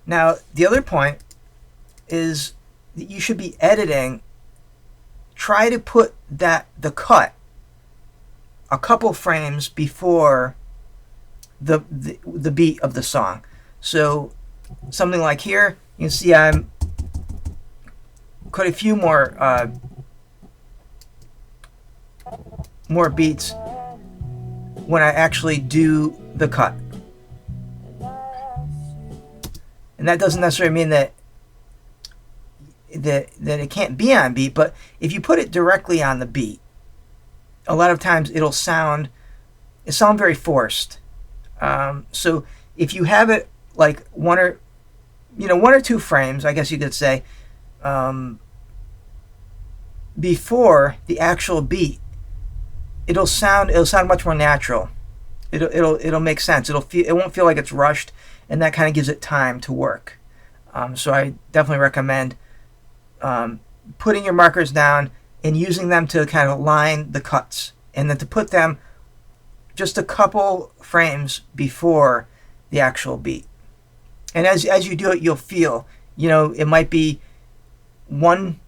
Now, the other point is that you should be editing. Try to put the cut a couple frames before the beat of the song. So something like here, you can see I'm quite a few more beats when I actually do the cut. And that doesn't necessarily mean that it can't be on beat, but if you put it directly on the beat, a lot of times it sound very forced. So if you have it like one or two frames, I guess you could say, before the actual beat, it'll sound much more natural. It'll make sense. It won't feel like it's rushed, and that kind of gives it time to work. So I definitely recommend putting your markers down and using them to kind of line the cuts, and then to put them just a couple frames before the actual beat. And as you do it, you'll feel, it might be one,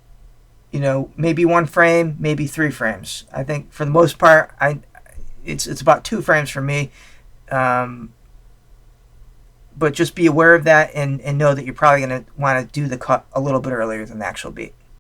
maybe one frame, maybe 3 frames. I think for the most part, it's about 2 frames for me. But just be aware of that, and know that you're probably going to want to do the cut a little bit earlier than the actual beat.